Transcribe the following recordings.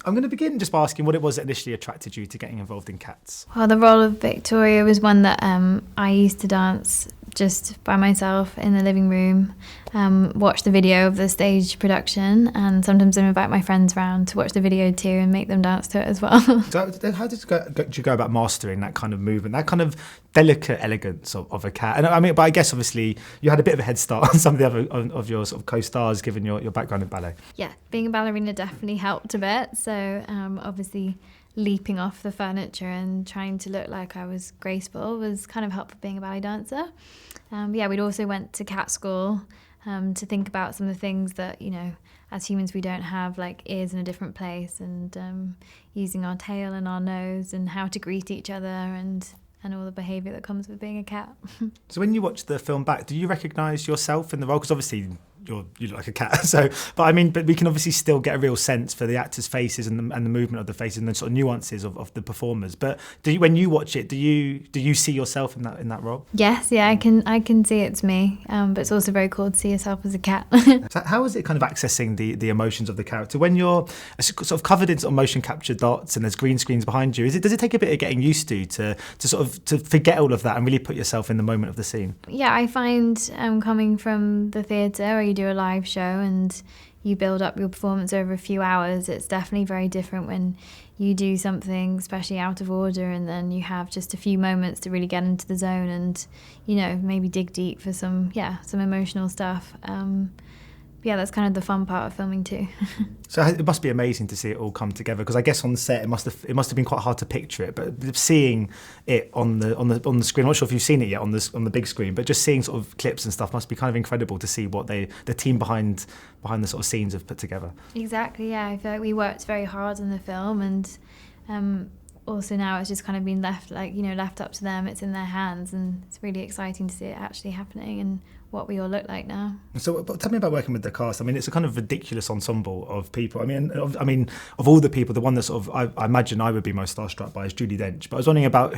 I'm going to begin just by asking what it was that initially attracted you to getting involved in Cats. Well, the role of Victoria was one that I used to dance just by myself in the living room, watch the video of the stage production, and sometimes I invite my friends round to watch the video too and make them dance to it as well. So how did you go about mastering that kind of movement, that kind of delicate elegance of a cat? And I mean, but I guess obviously you had a bit of a head start on some of the other of your sort of co-stars, given your background in ballet. Yeah, being a ballerina definitely helped a bit. So obviously leaping off the furniture and trying to look like I was graceful was kind of helpful being a ballet dancer. We'd also went to cat school to think about some of the things that, you know, as humans we don't have, like ears in a different place, and using our tail and our nose and how to greet each other and all the behaviour that comes with being a cat. So when you watch the film back, do you recognise yourself in the role? Because obviously you look like a cat. So, but we can obviously still get a real sense for the actors' faces and the movement of the faces and the sort of nuances of the performers. But when you watch it, do you see yourself in that role? Yes, yeah, I can see it's me. But it's also very cool to see yourself as a cat. So how is it kind of accessing the emotions of the character when you're sort of covered in sort of motion capture dots and there's green screens behind you? Does it take a bit of getting used to forget all of that and really put yourself in the moment of the scene? Yeah, I find coming from the theatre where you do a live show and you build up your performance over a few hours, it's definitely very different when you do something especially out of order and then you have just a few moments to really get into the zone and, you know, maybe dig deep for some emotional stuff. That's kind of the fun part of filming too. So it must be amazing to see it all come together, because I guess on set it must have been quite hard to picture it, but seeing it on the screen, I'm not sure if you've seen it yet on the big screen, but just seeing sort of clips and stuff must be kind of incredible to see what the team behind the sort of scenes have put together. Exactly, yeah. I feel like we worked very hard on the film, and also now it's just kind of been left up to them. It's in their hands, and it's really exciting to see it actually happening and what we all look like now. So tell me about working with the cast. I mean, it's a kind of ridiculous ensemble of people. I mean, of all the people, the one that sort of I imagine I would be most starstruck by is Judi Dench. But I was wondering about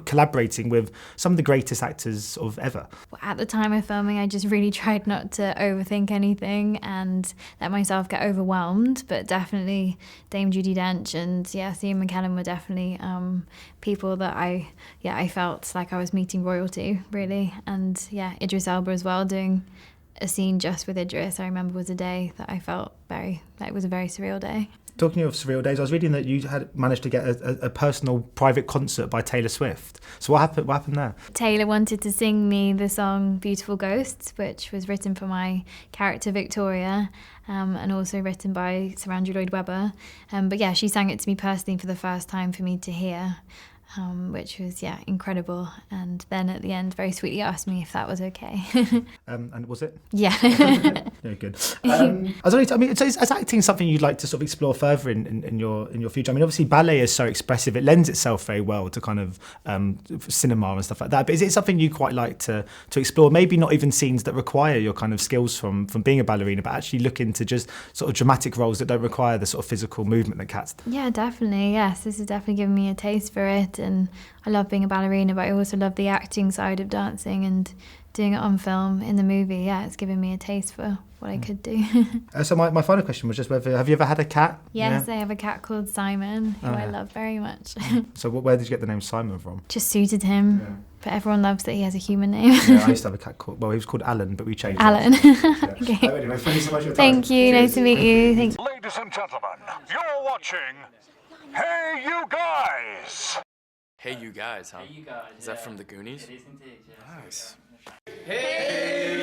collaborating with some of the greatest actors of ever. Well, at the time of filming, I just really tried not to overthink anything and let myself get overwhelmed. But definitely Dame Judi Dench and Ian McKellen were definitely people that I felt like I was meeting royalty, really. And Idris Elba as well, doing a scene just with Idris, I remember was a day that I felt it was a very surreal day. Talking of surreal days, I was reading that you had managed to get a personal private concert by Taylor Swift. So what happened there? Taylor wanted to sing me the song Beautiful Ghosts, which was written for my character Victoria, and also written by Sir Andrew Lloyd Webber. She sang it to me personally for the first time for me to hear. Which was incredible, and then at the end very sweetly asked me if that was okay. And was it? Yeah. Yeah, good. I was only so is acting something you'd like to sort of explore further in your future? I mean, obviously ballet is so expressive, it lends itself very well to kind of cinema and stuff like that, but is it something you quite like to explore, maybe not even scenes that require your kind of skills from being a ballerina, but actually look into just sort of dramatic roles that don't require the sort of physical movement that Cats do? Yeah, definitely, yes, this has definitely given me a taste for it. And I love being a ballerina, but I also love the acting side of dancing and doing it on film in the movie. Yeah, it's given me a taste for what I could do. So my final question was just whether, have you ever had a cat? Yes, I have a cat called Simon, who I love very much. So where did you get the name Simon from? Just suited him. Yeah. But everyone loves that he has a human name. Yeah, I used to have a cat called, he was called Alan, but we changed Alan. it. Okay. Anyway, thank you so much for your time. Thank you, Cheers. nice to meet you. Thanks. Ladies and gentlemen, you're watching Hey You Guys! Hey You Guys, huh? Hey You Guys. Is that from the Goonies? It is indeed, yeah. Nice. Hey